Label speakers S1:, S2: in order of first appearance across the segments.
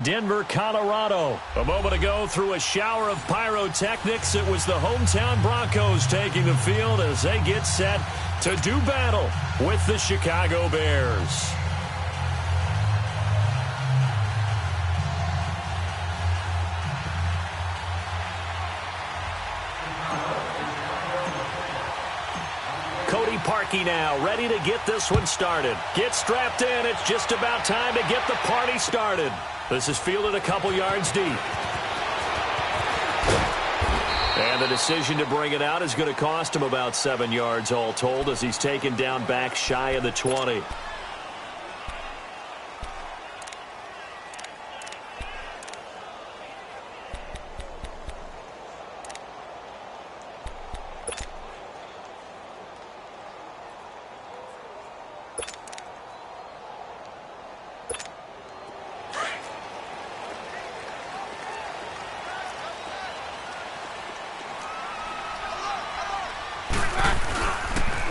S1: Denver, Colorado. A moment ago, through a shower of pyrotechnics, it was the hometown Broncos taking the field as they get set to do battle with the Chicago Bears. Cody Parkey now, ready to get this one started. Get strapped in. It's just about time to get the party started. This is fielded a couple yards deep. And the decision to bring it out is going to cost him about 7 yards all told as he's taken down back shy of the 20.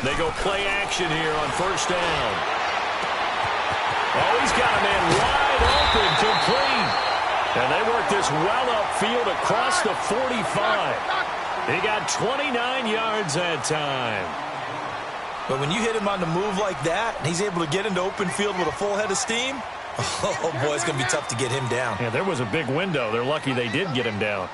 S1: They go play action here on first down. Oh, he's got a man wide open, complete. And they work this well upfield across the 45. He got 29 yards that time.
S2: But when you hit him on the move like that, and he's able to get into open field with a full head of steam, oh, boy, it's going to be tough to get him down.
S1: Yeah, there was a big window. They're lucky they did get him down.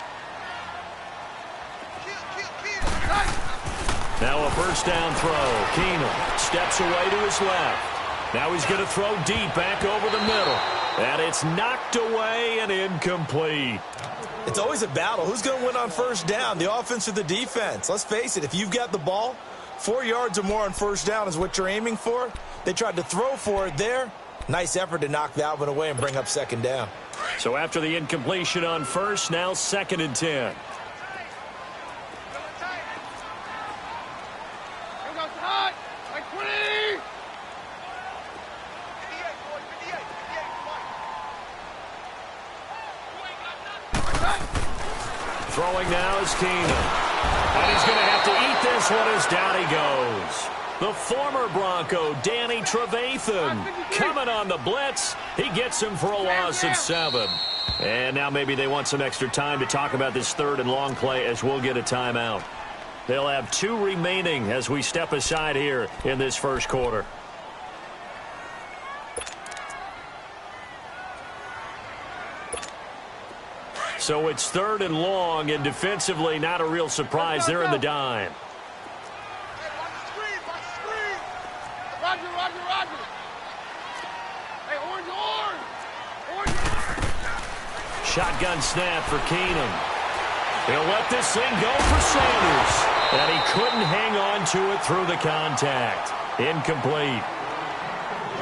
S1: Now a first down throw. Keenum steps away to his left. Now he's going to throw deep back over the middle. And it's knocked away and incomplete.
S2: It's always a battle. Who's going to win on first down, the offense or the defense? Let's face it, if you've got the ball, 4 yards or more on first down is what you're aiming for. They tried to throw for it there. Nice effort to knock that one away and bring up second down.
S1: So after the incompletion on first, now 2nd and 10. Throwing now is Keenum. And he's going to have to eat this one as down he goes. The former Bronco, Danny Trevathan, coming on the blitz. He gets him for a loss of 7. And now maybe they want some extra time to talk about this 3rd and long play as we'll get a timeout. They'll have 2 remaining as we step aside here in this first quarter. So it's 3rd and long, and defensively not a real surprise. They're in the dime. Shotgun snap for Keenum. He'll let this thing go for Sanders. And he couldn't hang on to it through the contact. Incomplete.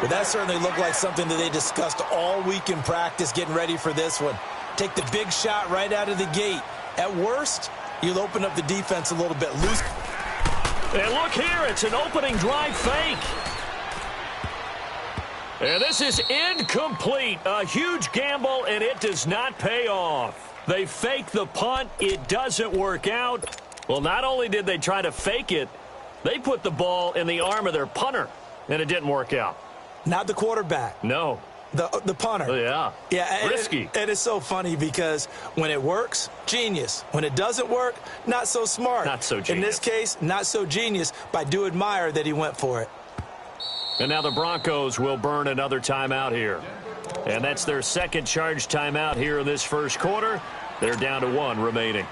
S2: But that certainly looked like something that they discussed all week in practice getting ready for this one. Take the big shot right out of the gate. At worst, you'll open up the defense a little bit loose.
S1: And look here, it's an opening drive fake. And this is incomplete. A huge gamble, and it does not pay off. They fake the punt. It doesn't work out. Well, not only did they try to fake it, they put the ball in the arm of their punter, and it didn't work out.
S2: Not the quarterback.
S1: No.
S2: The punter.
S1: Yeah.
S2: Yeah.
S1: Risky.
S2: And it's so funny because when it works, genius. When it doesn't work, not so smart.
S1: Not so genius.
S2: In this case, not so genius, but I do admire that he went for it.
S1: And now the Broncos will burn another timeout here. And that's their 2nd charge timeout here in this first quarter. They're down to 1 remaining.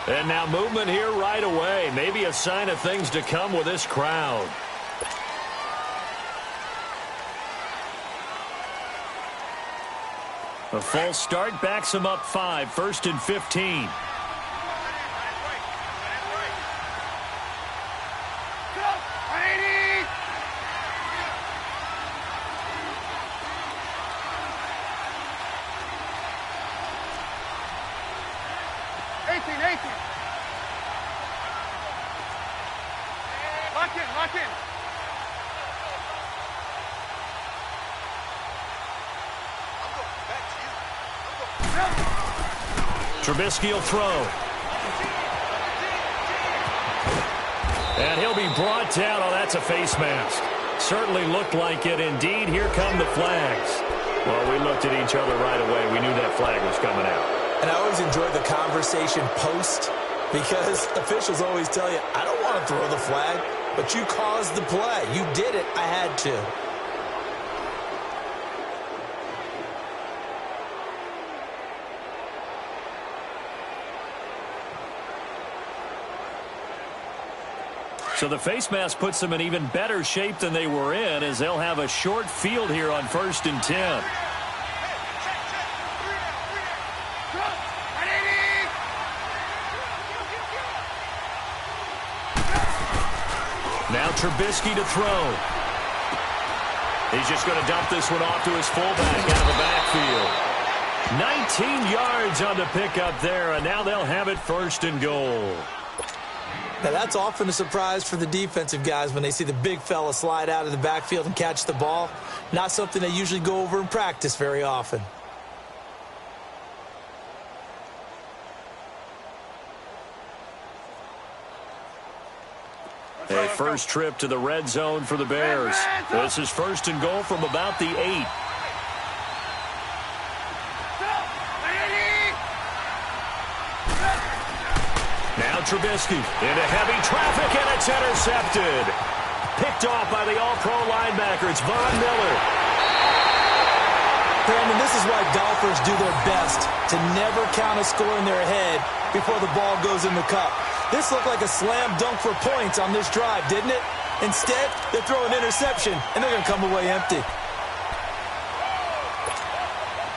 S1: And now movement here right away. Maybe a sign of things to come with this crowd. A false start backs him up 5. 1st and 15.
S3: Lock in.
S1: Trubisky will throw. And he'll be brought down. Oh, that's a face mask. Certainly looked like it. Indeed, here come the flags. Well, we looked at each other right away. We knew that flag was coming out.
S2: And I always enjoy the conversation post because officials always tell you, I don't want to throw the flag, but you caused the play. You did it. I had to.
S1: So the face mask puts them in even better shape than they were in as they'll have a short field here on 1st and 10. Now Trubisky to throw. He's just going to dump this one off to his fullback out of the backfield. 19 yards on the pickup there, and now they'll have it 1st and goal.
S2: Now, that's often a surprise for the defensive guys when they see the big fella slide out of the backfield and catch the ball. Not something they usually go over in practice very often.
S1: A first trip to the red zone for the Bears. This is 1st and goal from about the 8. Now Trubisky into heavy traffic, and it's intercepted. Picked off by the all-pro linebacker. It's Von Miller.
S2: Brandon, this is why golfers do their best to never count a score in their head before the ball goes in the cup. This looked like a slam dunk for points on this drive, didn't it? Instead, they throw an interception, and they're going to come away empty.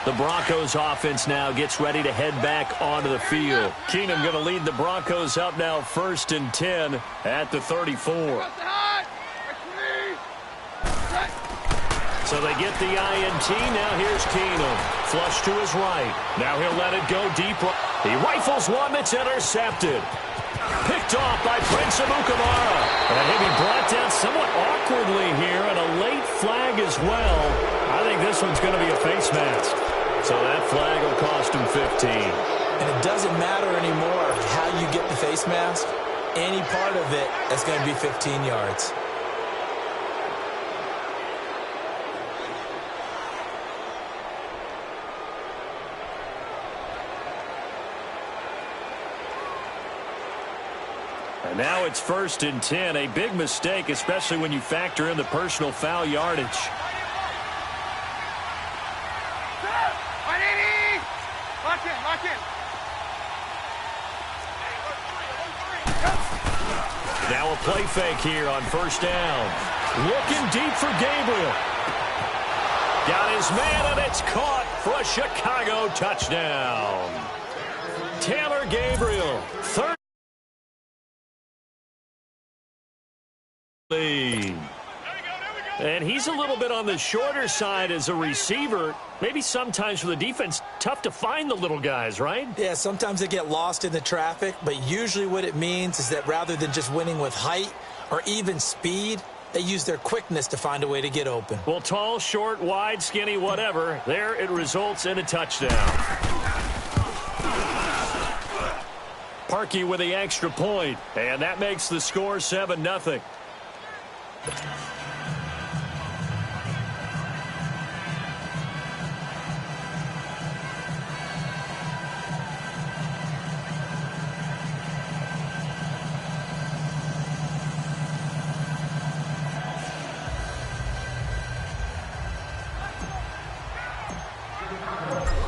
S1: The Broncos offense now gets ready to head back onto the field. Keenum going to lead the Broncos up now 1st and 10 at the 34. So they get the INT. Now here's Keenum. Flush to his right. Now he'll let it go deep. He rifles one that's intercepted. Picked off by Prince Amukamara. And he'll be brought down somewhat awkwardly here, and a late flag as well. I think this one's going to be a face mask. So that flag will cost him 15.
S2: And it doesn't matter anymore how you get the face mask. Any part of it is going to be 15 yards.
S1: And now it's 1st and 10. A big mistake, especially when you factor in the personal foul yardage.
S3: Lock in.
S1: Now a play fake here on 1st down. Looking deep for Gabriel. Got his man, and it's caught for a Chicago touchdown. Taylor Gabriel, 3rd lead. And he's a little bit on the shorter side as a receiver. Maybe sometimes for the defense, tough to find the little guys, right?
S2: Yeah, sometimes they get lost in the traffic, but usually what it means is that rather than just winning with height or even speed, they use their quickness to find a way to get open.
S1: Well, tall, short, wide, skinny, whatever, there it results in a touchdown. Parkey with the extra point, and that makes the score 7-0.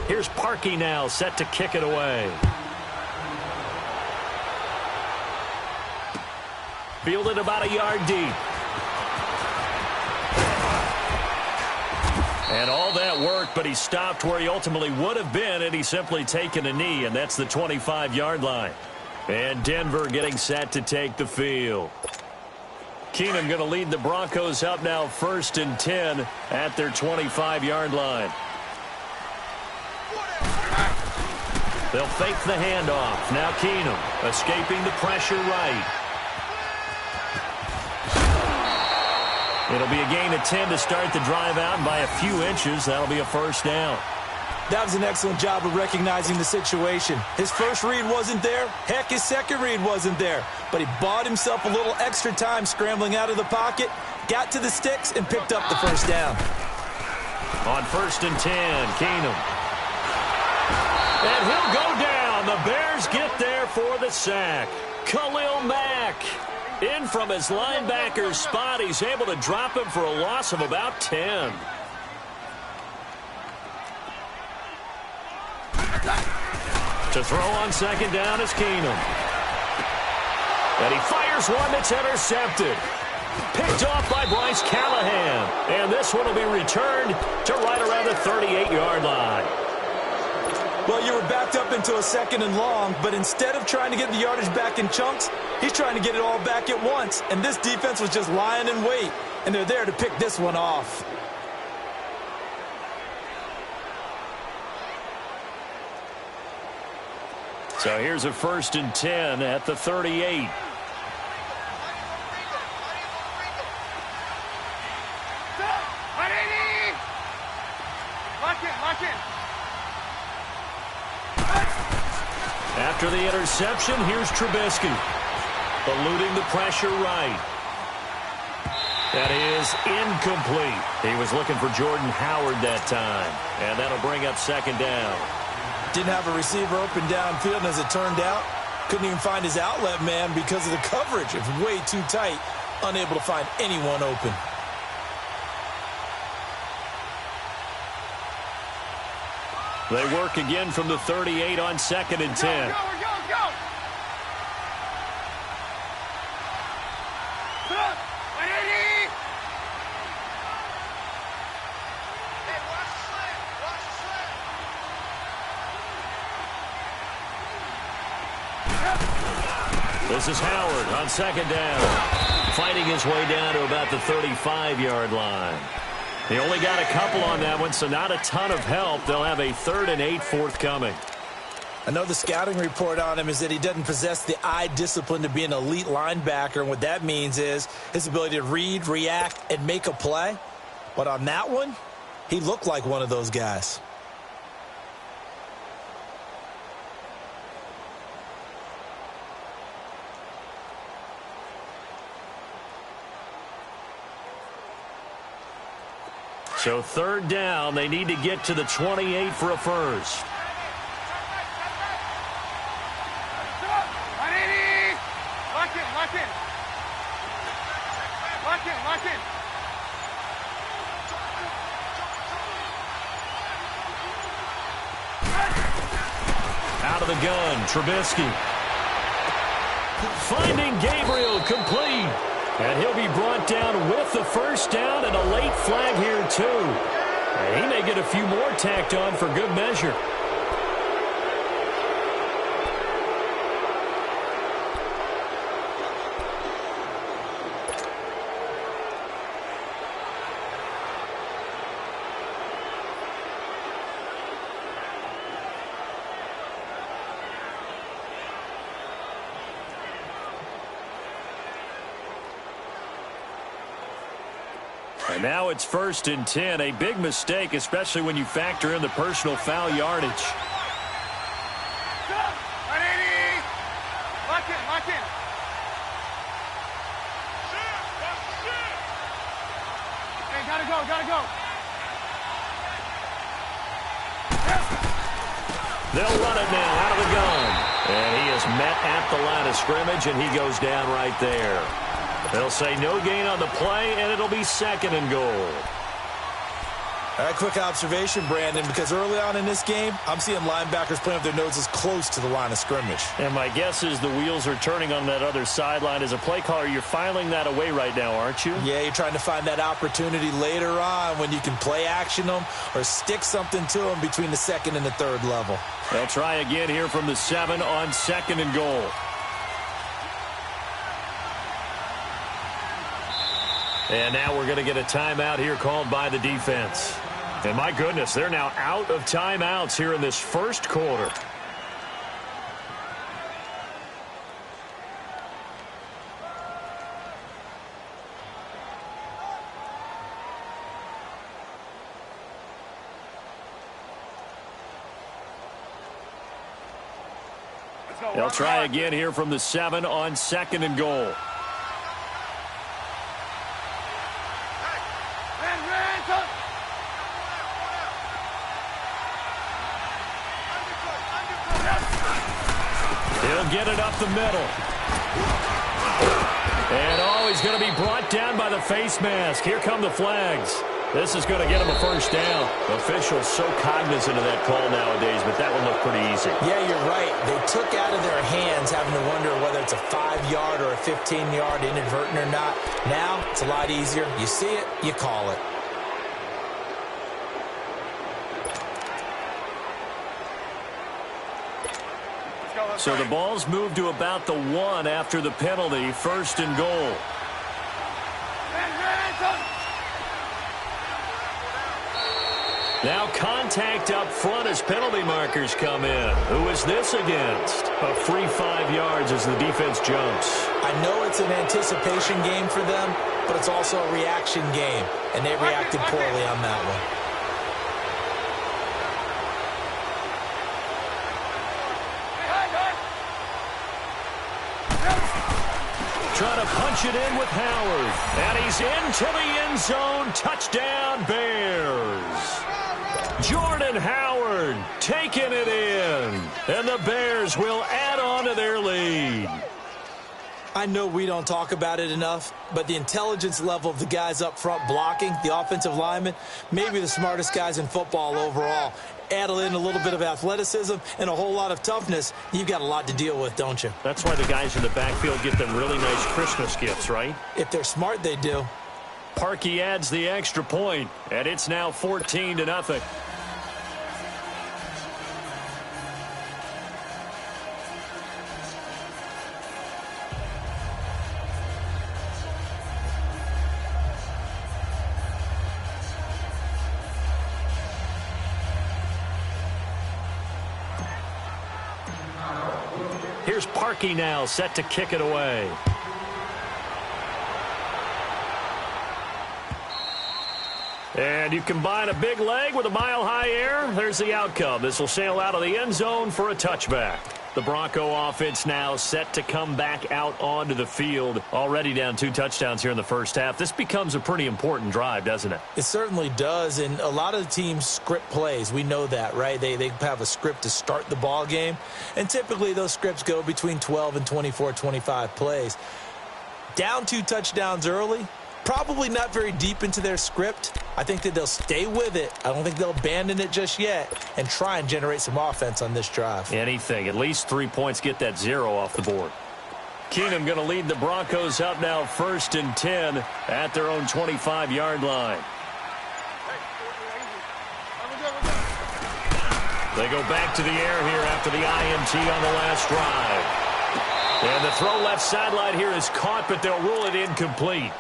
S1: Here's Parkey now, set to kick it away. Fielded about a yard deep. And all that worked, but he stopped where he ultimately would have been had he simply taken a knee, and that's the 25-yard line. And Denver getting set to take the field. Keenum going to lead the Broncos up now 1st and 10 at their 25-yard line. They'll fake the handoff. Now Keenum escaping the pressure right. It'll be a gain of 10 to start the drive out, and by a few inches, that'll be a first down.
S2: That was an excellent job of recognizing the situation. His first read wasn't there. Heck, his second read wasn't there. But he bought himself a little extra time scrambling out of the pocket, got to the sticks, and picked up the first down.
S1: On 1st and 10, Keenum. And he'll go down. The Bears get there for the sack. Khalil Mack. In from his linebacker's spot. He's able to drop him for a loss of about 10. To throw on 2nd down is Keenum. And he fires one that's intercepted. Picked off by Bryce Callahan. And this one will be returned to right around the 38-yard line.
S2: Well, you were backed up into a 2nd and long, but instead of trying to get the yardage back in chunks, he's trying to get it all back at once. And this defense was just lying in wait, and they're there to pick this one off.
S1: So here's a 1st and 10 at the 38. After the interception, here's Trubisky. Eluding the pressure right. That is incomplete. He was looking for Jordan Howard that time. And that'll bring up 2nd down.
S2: Didn't have a receiver open downfield, and as it turned out, couldn't even find his outlet man because of the coverage. It was way too tight, unable to find anyone open.
S1: They work again from the 38 on 2nd and 10.
S3: Go.
S1: This is Howard on 2nd down. Fighting his way down to about the 35-yard line. They only got a couple on that one, so not a ton of help. They'll have a 3rd and 8 forthcoming.
S2: I know the scouting report on him is that he doesn't possess the eye discipline to be an elite linebacker, and what that means is his ability to read, react, and make a play. But on that one, he looked like one of those guys.
S1: So 3rd down, they need to get to the 28 for a first.
S3: Lock in.
S1: Out of the gun, Trubisky. Finding Gabriel complete. And he'll be brought down with the first down and a late flag here, too. And he may get a few more tacked on for good measure. And now it's 1st and 10. A big mistake, especially when you factor in the personal foul yardage.
S3: Lock in. Hey, gotta go.
S1: They'll run it now out of the gun. And he is met at the line of scrimmage, and he goes down right there. They'll say no gain on the play, and it'll be 2nd and goal.
S2: All right, quick observation, Brandon, because early on in this game, I'm seeing linebackers playing with their noses close to the line of scrimmage.
S1: And my guess is the wheels are turning on that other sideline. As a play caller, you're filing that away right now, aren't you?
S2: Yeah, you're trying to find that opportunity later on when you can play action them or stick something to them between the 2nd and the 3rd level.
S1: They'll try again here from the 7 on 2nd and goal. And now we're going to get a timeout here called by the defense. And my goodness, they're now out of timeouts here in this first quarter. They'll try again here from the 7 on 2nd and goal. He'll get it up the middle. And he's going to be brought down by the face mask. Here come the flags. This is going to get him a first down. Officials so cognizant of that call nowadays, but that one looked pretty easy.
S2: Yeah, you're right. They took out of their hands having to wonder whether it's a 5-yard or a 15-yard inadvertent or not. Now, it's a lot easier. You see it, you call it.
S1: So the ball's moved to about the 1 after the penalty. 1st and goal. Now contact up front as penalty markers come in. Who is this against? A free 5 yards as the defense jumps.
S2: I know it's an anticipation game for them, but it's also a reaction game, and they reacted poorly on that one.
S1: Trying to punch it in with Howard. And he's into the end zone. Touchdown, Bears. Jordan Howard taking it in. And the Bears will add on to their lead.
S2: I know we don't talk about it enough, but the intelligence level of the guys up front blocking, the offensive linemen, maybe the smartest guys in football overall. Add in a little bit of athleticism and a whole lot of toughness, you've got a lot to deal with, don't you?
S1: That's why the guys in the backfield get them really nice Christmas gifts, right?
S2: If they're smart, they do.
S1: Parkey adds the extra point, and it's now 14-0. Here's Parkey now, set to kick it away. And you combine a big leg with a mile-high air, there's the outcome. This will sail out of the end zone for a touchback. The Bronco offense now set to come back out onto the field. Already down 2 touchdowns here in the first half. This becomes a pretty important drive, doesn't it?
S2: It certainly does, and a lot of the teams script plays. We know that, right? They have a script to start the ball game, and typically those scripts go between 12 and 24, 25 plays. Down 2 touchdowns early, probably not very deep into their script. I think that they'll stay with it. I don't think they'll abandon it just yet and try and generate some offense on this drive.
S1: Anything. At least 3 points, get that 0 off the board. Keenum going to lead the Broncos up now 1st and 10 at their own 25-yard line. They go back to the air here after the INT on the last drive. And the throw left sideline here is caught, but they'll rule it incomplete.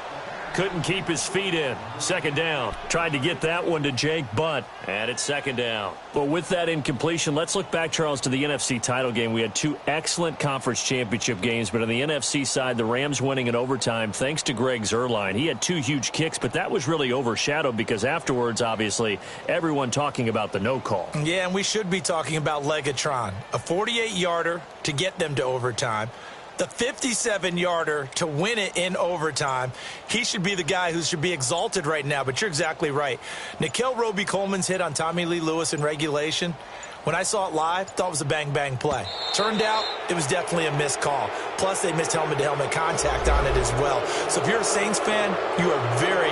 S1: Couldn't keep his feet in. 2nd down. Tried to get that one to Jake Butt. And it's 2nd down. Well, with that incompletion, let's look back, Charles, to the NFC title game. We had 2 excellent conference championship games, but on the NFC side, the Rams winning in overtime thanks to Greg Zuerlein. He had 2 huge kicks, but that was really overshadowed because afterwards, obviously, everyone talking about the no call.
S2: Yeah, and we should be talking about Legatron. A 48-yarder to get them to overtime. The 57-yarder to win it in overtime. He should be the guy who should be exalted right now, but you're exactly right. Nickell Roby-Coleman's hit on Tommy Lee Lewis in regulation, when I saw it live, thought it was a bang-bang play. Turned out, it was definitely a missed call. Plus, they missed helmet-to-helmet contact on it as well. So if you're a Saints fan, you are very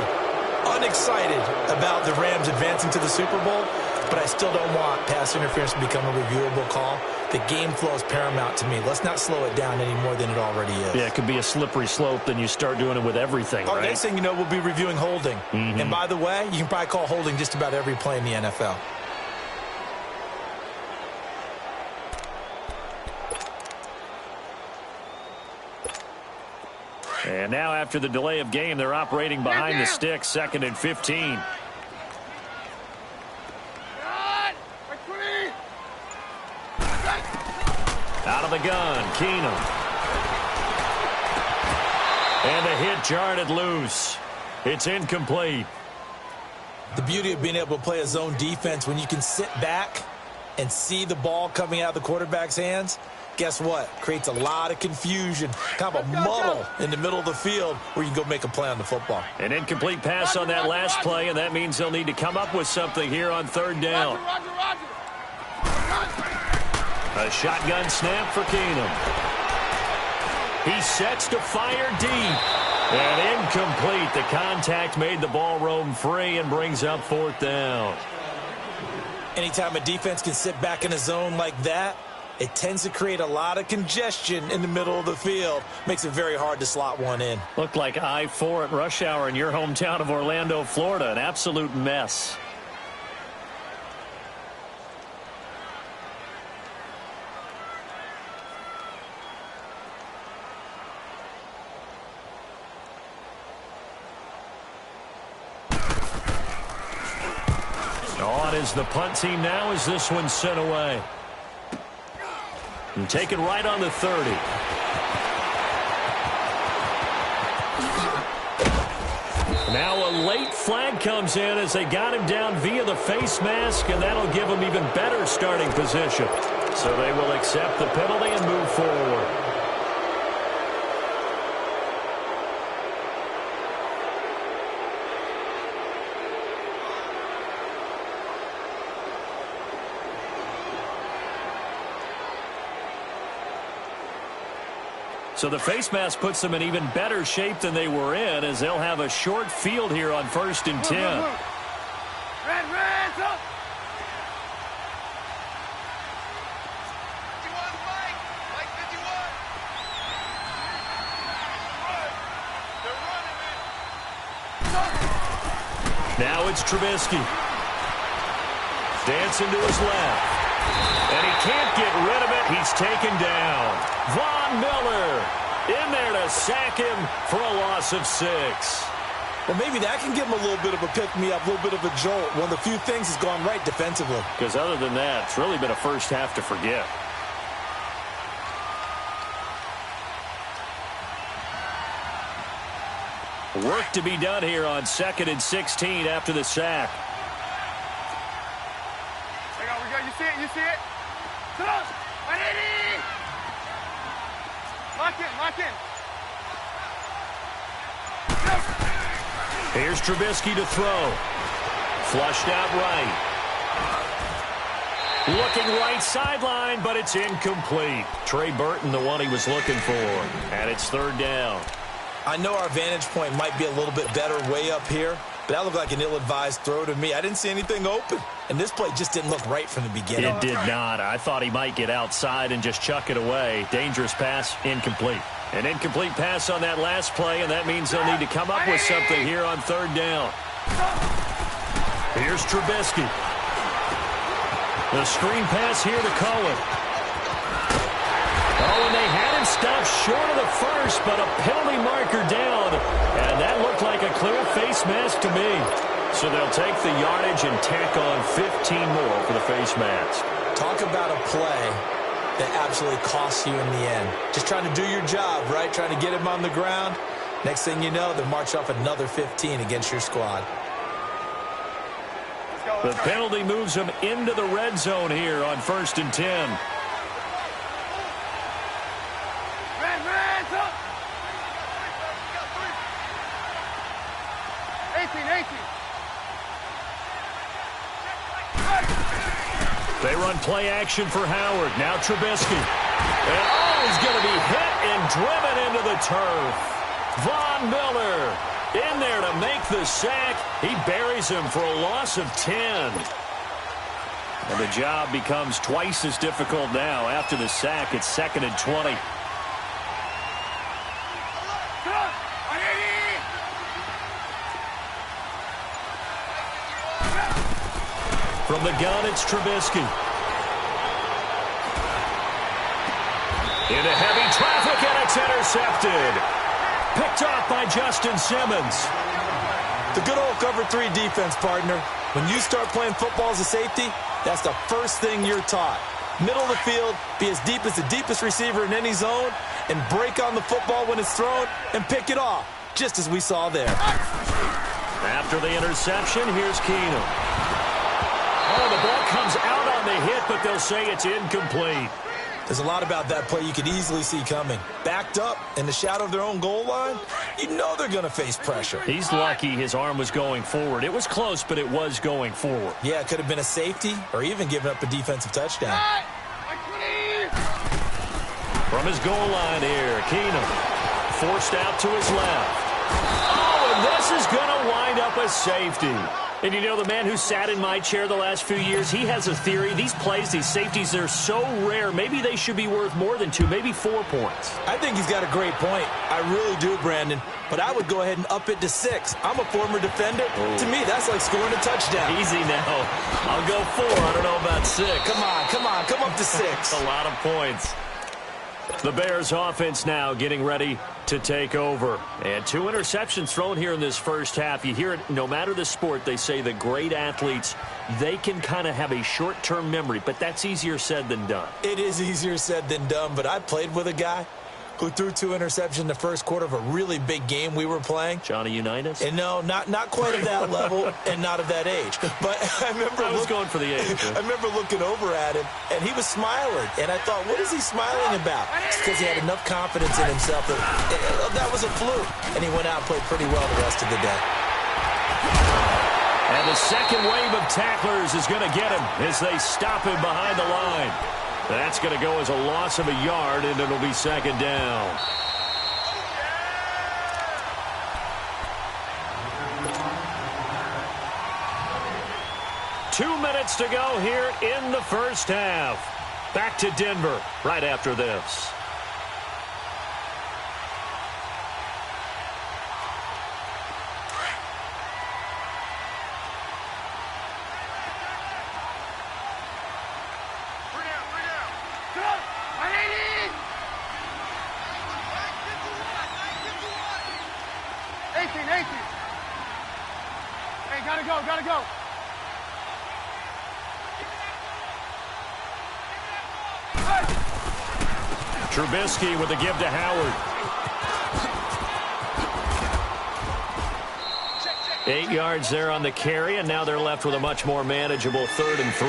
S2: unexcited about the Rams advancing to the Super Bowl, but I still don't want pass interference to become a reviewable call. The game flow is paramount to me. Let's not slow it down any more than it already is.
S1: Yeah, it could be a slippery slope, then you start doing it with everything, right?
S2: Next thing you know, we'll be reviewing holding. And by the way, you can probably call holding just about every play in the NFL.
S1: And now after the delay of game, they're operating behind the sticks, 2nd and 15. Out of the gun, Keenum. And the hit jarred it loose. It's incomplete.
S2: The beauty of being able to play a zone defense when you can sit back and see the ball coming out of the quarterback's hands, Guess what? Creates a lot of confusion, kind of a muddle in the middle of the field where you can go make a play on the football.
S1: An incomplete pass on that last play, and that means they'll need to come up with something here on third down. A shotgun snap for Keenum. He sets to fire deep. And incomplete. The contact made the ball roam free and brings up fourth down.
S2: Anytime a defense can sit back in a zone like that, it tends to create a lot of congestion in the middle of the field. Makes it very hard to slot one in.
S1: Looked like I-4 at rush hour in your hometown of Orlando, Florida. An absolute mess. On is the punt team now as this one's sent away. And taken right on the 30. Now a late flag comes in as they got him down via the face mask, and that'll give him even better starting position. So they will accept the penalty and move forward. So the face mask puts them in even better shape than they were in, as they'll have a short field here on 1st and 10.
S3: Red, up.
S1: Now it's Trubisky. Dancing to his left. And he can't get rid of it. He's taken down. Von Miller in there to sack him for a loss of 6.
S2: Well, maybe that can give him a little bit of a pick-me-up, a little bit of a jolt. One of the few things has gone right defensively.
S1: Because other than that, it's really been a first half to forget. Work to be done here on 2nd and 16 after the sack.
S3: We go. You see it? You see it? Lock in.
S1: Here's Trubisky to throw. Flushed out right. Looking right sideline, but it's incomplete. Trey Burton, the one he was looking for. And it's 3rd down.
S2: I know our vantage point might be a little bit better way up here, but that looked like an ill-advised throw to me. I didn't see anything open, and this play just didn't look right from the beginning.
S1: It did not. I thought he might get outside and just chuck it away. Dangerous pass, incomplete. An incomplete pass on that last play, and that means they'll need to come up with something here on 3rd down. Here's Trubisky. The screen pass here to Cohen. Oh, and they had him stopped short of the first, but a penalty marker down. And that looked like a clear face mask to me. So they'll take the yardage and tack on 15 more for the face mask.
S2: Talk about a play that absolutely costs you in the end. Just trying to do your job, right? Trying to get him on the ground. Next thing you know, they march off another 15 against your squad.
S1: The penalty moves them into the red zone here on 1st and 10.
S3: Red, up. 18.
S1: They run play action for Howard. Now Trubisky. And he's going to be hit and driven into the turf. Von Miller in there to make the sack. He buries him for a loss of 10. And the job becomes twice as difficult now. After the sack, it's 2nd and 20. From the gun, it's Trubisky. Into heavy traffic, and it's intercepted. Picked off by Justin Simmons.
S2: The good old cover 3 defense, partner. When you start playing football as a safety, that's the first thing you're taught. Middle of the field, be as deep as the deepest receiver in any zone, and break on the football when it's thrown and pick it off, just as we saw there.
S1: After the interception, here's Keenum. Oh, the ball comes out on the hit, but they'll say it's incomplete.
S2: There's a lot about that play you could easily see coming. Backed up in the shadow of their own goal line, you know they're going to face pressure.
S1: He's lucky his arm was going forward. It was close, but it was going forward.
S2: Yeah, it could have been a safety or even given up a defensive touchdown.
S1: From his goal line here, Keenum forced out to his left. Oh, and this is going to wind up a safety. And you know, the man who sat in my chair the last few years, he has a theory. These plays, these safeties, they're so rare. Maybe they should be worth more than 2, maybe 4 points.
S2: I think he's got a great point. I really do, Brandon. But I would go ahead and up it to 6. I'm a former defender. Oh. To me, that's like scoring a touchdown.
S1: Easy now. I'll go 4. I don't know about 6.
S2: Come up to 6.
S1: A lot of points. The Bears offense now getting ready to take over. And 2 interceptions thrown here in this first half. You hear it, no matter the sport, they say the great athletes, they can kind of have a short-term memory, but that's easier said than done.
S2: It is easier said than done, but I played with a guy who threw 2 interceptions in the first quarter of a really big game we were playing.
S1: Johnny Unitas?
S2: And no, not quite at that level and not of that age. But I was
S1: going for the age.
S2: I remember looking over at him, and he was smiling. And I thought, what is he smiling about? It's because he had enough confidence in himself that was a fluke. And he went out and played pretty well the rest of the day.
S1: And the second wave of tacklers is going to get him as they stop him behind the line. That's going to go as a loss of a yard, and it'll be second down. Two minutes to go here in the first half. Back to Denver right after this.
S3: Gotta go.
S1: Trubisky with a give to Howard. 8 yards there on the carry, and now they're left with a much more manageable 3rd and 3.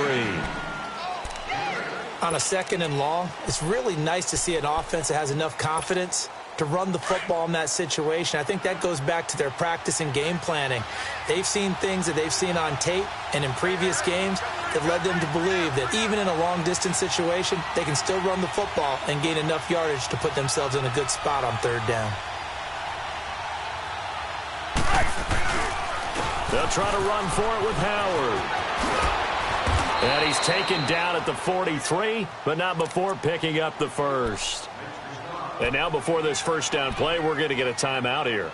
S2: On a 2nd and long, it's really nice to see an offense that has enough confidence to run the football in that situation. I think that goes back to their practice and game planning. They've seen things that they've seen on tape and in previous games that led them to believe that even in a long-distance situation, they can still run the football and gain enough yardage to put themselves in a good spot on 3rd down.
S1: They'll try to run for it with Howard. And he's taken down at the 43, but not before picking up the first. And now before this first down play, we're going to get a timeout here,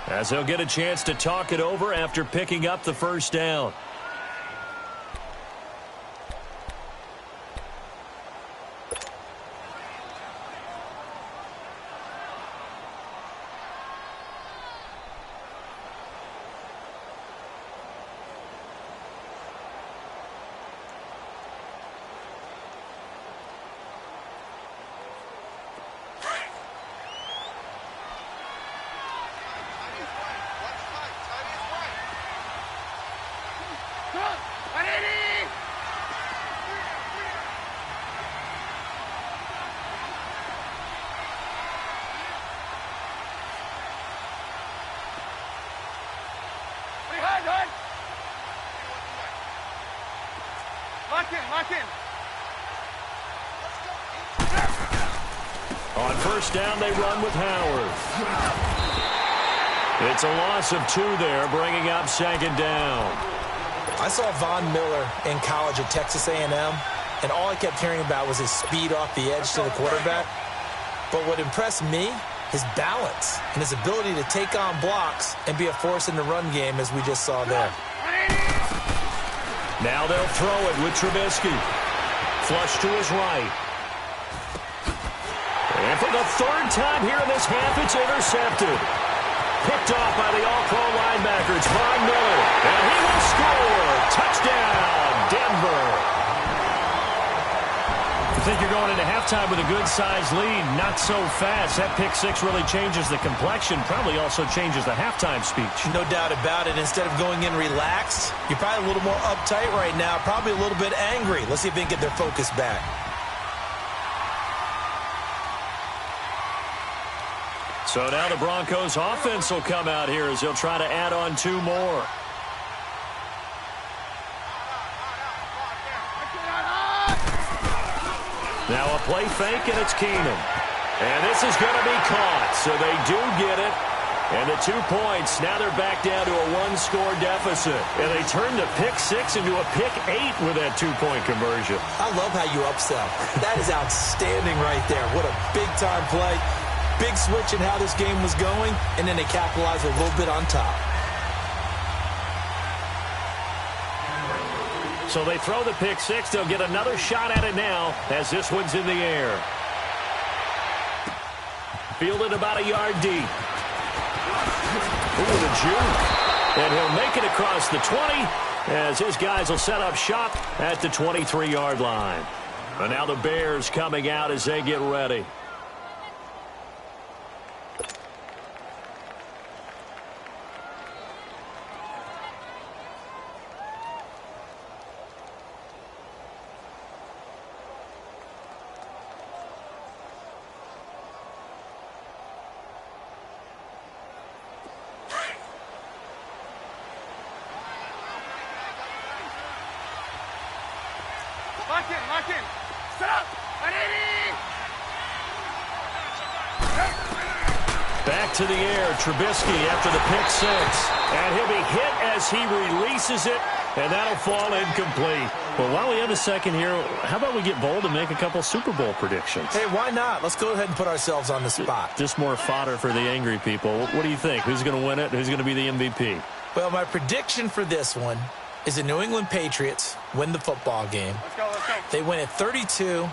S1: as they'll get a chance to talk it over after picking up the first down.
S3: Lock in.
S1: On first down, they run with Howard. It's a loss of 2 there, bringing up 2nd down.
S2: I saw Von Miller in college at Texas A&M, and all I kept hearing about was his speed off the edge to the quarterback. But what impressed me, his balance and his ability to take on blocks and be a force in the run game, as we just saw there.
S1: Now they'll throw it with Trubisky. Flush to his right. And for the 3rd time here in this half, it's intercepted. Picked off by the All-Pro linebacker. It's Von Miller. And he will score. Touchdown, Denver. I think you're going into halftime with a good-sized lead. Not so fast. That pick 6 really changes the complexion. Probably also changes the halftime speech.
S2: No doubt about it. Instead of going in relaxed, you're probably a little more uptight right now. Probably a little bit angry. Let's see if they can get their focus back.
S1: So now the Broncos offense will come out here as they'll try to add on 2 more. Now a play fake, and it's Keenum. And this is going to be caught, so they do get it. And the 2 points, now they're back down to a 1-score deficit. And they turn the pick 6 into a pick 8 with that 2-point conversion.
S2: I love how you upsell. That is outstanding right there. What a big-time play. Big switch in how this game was going, and then they capitalize a little bit on top.
S1: So they throw the pick 6. They'll get another shot at it now as this one's in the air. Fielded about a yard deep. Ooh, the juke. And he'll make it across the 20 as his guys will set up shop at the 23-yard line. And now the Bears coming out as they get ready.
S3: Lock in. Set up.
S1: Back to the air, Trubisky after the pick 6. And he'll be hit as he releases it, and that'll fall incomplete.
S4: Well, while we have a second here, how about we get bold and make a couple Super Bowl predictions?
S2: Hey, why not? Let's go ahead and put ourselves on the spot.
S4: Just more fodder for the angry people. What do you think? Who's going to win it? Who's going to be the MVP?
S2: Well, my prediction for this one is the New England Patriots win the football game.
S3: Let's go.
S2: They win it 32-30.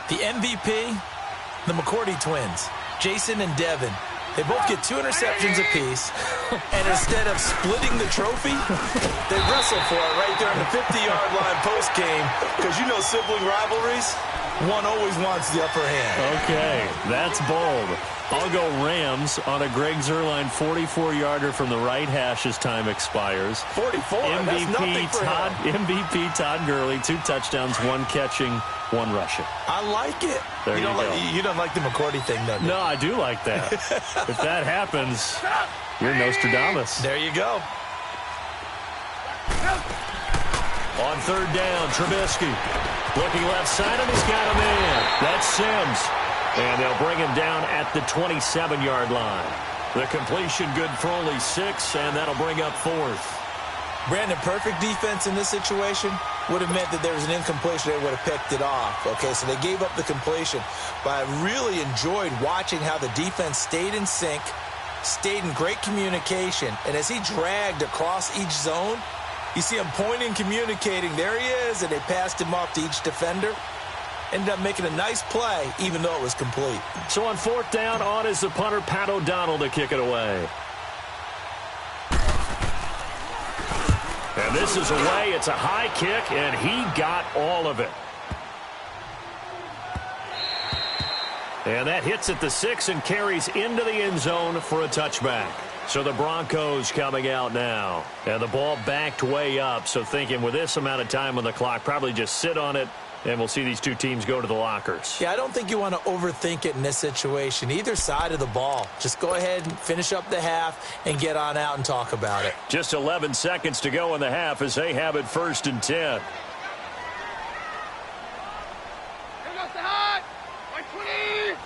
S2: The MVP, the McCourty twins, Jason and Devin. They both get 2 interceptions apiece, and instead of splitting the trophy, they wrestle for it right there on the 50-yard line post-game, because you know sibling rivalries, one always wants the upper hand.
S4: Okay, that's bold. I'll go Rams on a Greg Zuerlein 44-yarder from the right hash as time expires.
S2: 44, that's nothing for him.
S4: MVP Todd Gurley, 2 touchdowns, 1 catching, 1 rushing.
S2: I like it.
S4: There you go.
S2: You don't like the McCourty thing, though, do you?
S4: No, I do like that. If that happens, you're Nostradamus.
S2: There you go.
S1: On 3rd down, Trubisky. Looking left side, and he's got a man. That's Sims. And they'll bring him down at the 27-yard line. The completion good for only 6, and that'll bring up 4th.
S2: Brandon, perfect defense in this situation would have meant that there was an incompletion. They would have picked it off. Okay, so they gave up the completion. But I really enjoyed watching how the defense stayed in sync, stayed in great communication. And as he dragged across each zone, you see him pointing, communicating. There he is, and they passed him off to each defender. Ended up making a nice play, even though it was complete.
S1: So on 4th down, on is the punter, Pat O'Donnell, to kick it away. And this is away. It's a high kick, and he got all of it. And that hits at the 6 and carries into the end zone for a touchback. So the Broncos coming out now. And the ball backed way up, so thinking with this amount of time on the clock, probably just sit on it, and we'll see these 2 teams go to the lockers.
S2: Yeah, I don't think you want to overthink it in this situation. Either side of the ball. Just go ahead and finish up the half and get on out and talk about it.
S1: Just 11 seconds to go in the half as they have it 1st and 10.
S3: Here goes the hot. Like 20.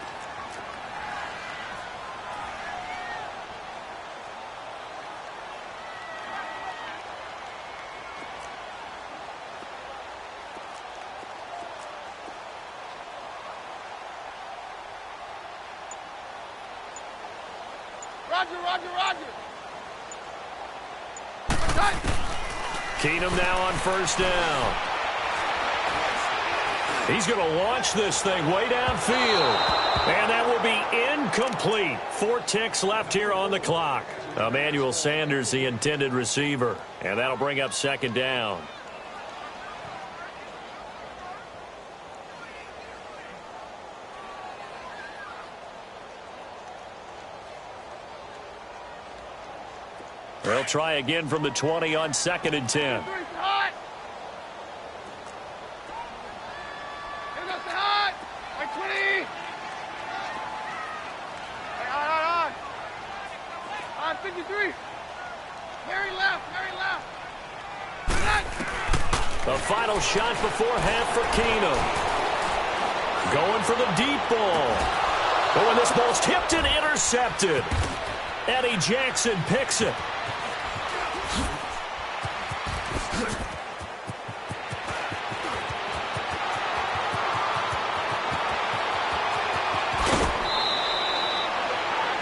S3: Roger.
S1: Keenum now on 1st down. He's going to launch this thing way downfield. And that will be incomplete. 4 ticks left here on the clock. Emmanuel Sanders, the intended receiver. And that'll bring up 2nd down. They'll try again from the 20 on 2nd and 10.
S3: 53. Very left, very left.
S1: The final shot before half for Keenum. Going for the deep ball. But when this ball's tipped and intercepted, Eddie Jackson picks it.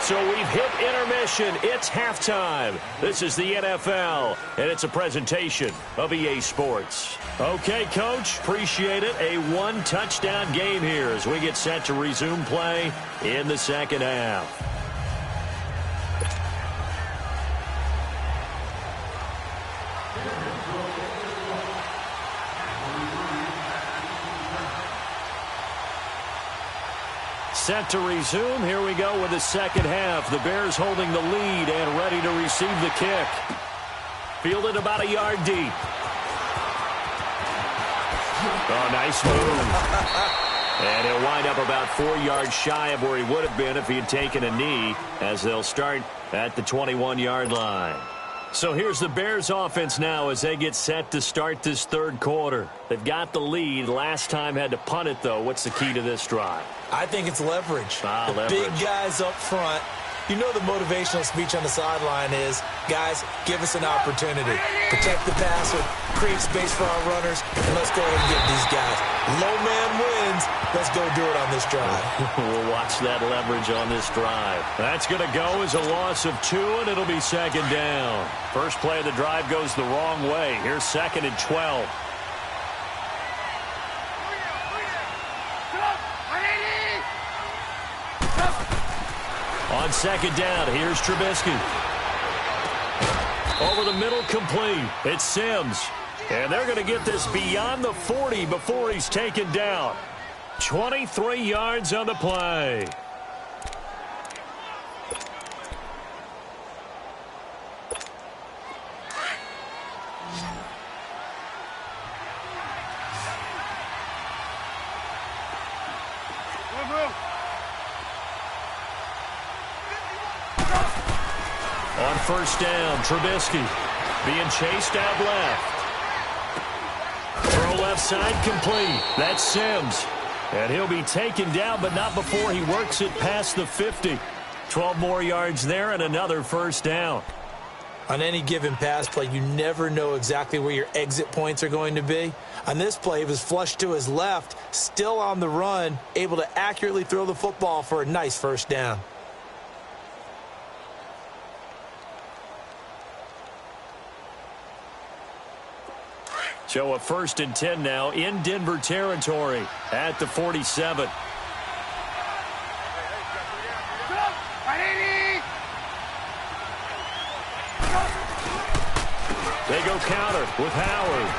S1: So we've hit intermission. It's halftime. This is the NFL, and it's a presentation of EA Sports. Okay, Coach, appreciate it. A one-touchdown game here as we get set to resume play in the second half. Set to resume. Here we go with the second half. The Bears holding the lead and ready to receive the kick. Fielded about a yard deep. Oh, nice move. And he'll wind up about 4 yards shy of where he would have been if he had taken a knee, as they'll start at the 21-yard line. So here's the Bears offense now as they get set to start this third quarter. They've got the lead. Last time had to punt it, though. What's the key to this drive?
S2: I think it's leverage.
S1: Leverage.
S2: Big guys up front. You know the motivational speech on the sideline is, guys, give us an opportunity. Protect the passer, create space for our runners, and let's go ahead and get these guys. Low man wins. Let's go do it on this drive.
S1: We'll watch that leverage on this drive. That's going to go as a loss of 2, and it'll be second down. First play of the drive goes the wrong way. Here's second and 12. On second down, here's Trubisky. Over the middle, complete. It's Sims. And they're going to get this beyond the 40 before he's taken down. 23 yards on the play. On first down, Trubisky being chased out left. Throw left side complete. That's Sims. And he'll be taken down, but not before he works it past the 50. 12 more yards there and another first down.
S2: On any given pass play, you never know exactly where your exit points are going to be. On this play, he was flushed to his left, still on the run, able to accurately throw the football for a nice first down.
S1: So a first and 10 now in Denver territory at the 47. They go counter with Howard.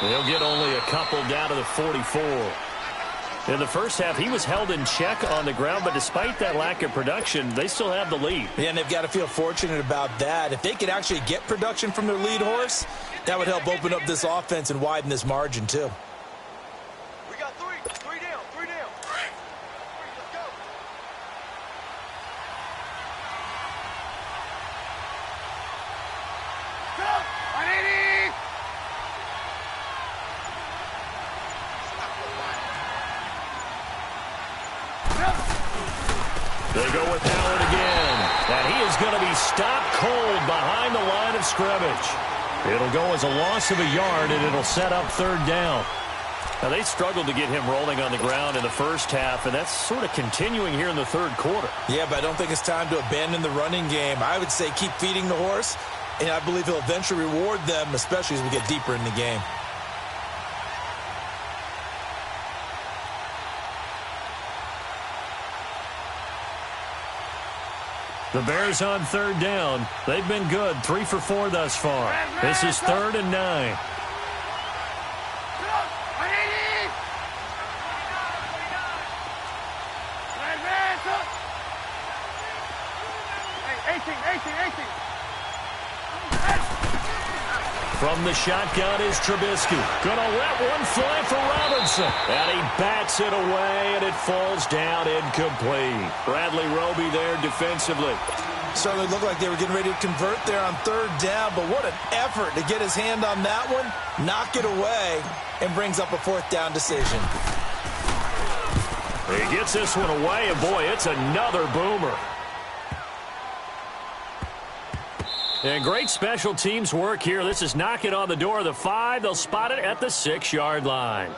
S1: They'll get only a couple down to the 44. In the first half, he was held in check on the ground, but despite that lack of production, they still have the lead.
S2: Yeah, and they've got to feel fortunate about that. If they could actually get production from their lead horse, that would help open up this offense and widen this margin, too.
S3: We got three down, three down. Let's go.
S1: They go with Howard again. And he is going to be stopped cold behind the line of scrimmage. It'll go as a loss of a yard, and it'll set up third down. Now, they struggled to get him rolling on the ground in the first half, and that's sort of continuing here in the third quarter.
S2: Yeah, but I don't think it's time to abandon the running game. I would say keep feeding the horse, and I believe he'll eventually reward them, especially as we get deeper in the game.
S1: The Bears on third down. They've been good, 3 for 4 thus far. This is 3rd and 9. From the shotgun is Trubisky. Gonna let one fly for Robinson. And he bats it away, and it falls down incomplete. Bradley Roby there defensively.
S2: Certainly looked like they were getting ready to convert there on third down, but what an effort to get his hand on that one, knock it away, and brings up a fourth down decision.
S1: He gets this one away, and boy, it's another boomer. And great special teams work here. This is knocking on the door of the 5. They'll spot it at the 6-yard line.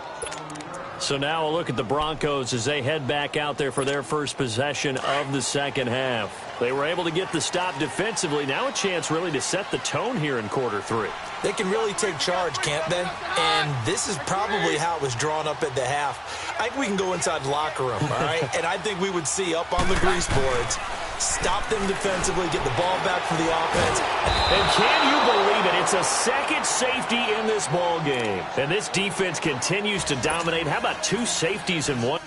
S1: So now a look at the Broncos as they head back out there for their first possession of the second half. They were able to get the stop defensively. Now a chance really to set the tone here in quarter 3.
S2: They can really take charge, can't they? And this is probably how it was drawn up at the half. I think we can go inside the locker room, all right? And I think we would see up on the grease boards, stop them defensively, get the ball back for the offense.
S1: And can you believe it? It's a second safety in this ball game. And this defense continues to dominate. How about 2 safeties in one?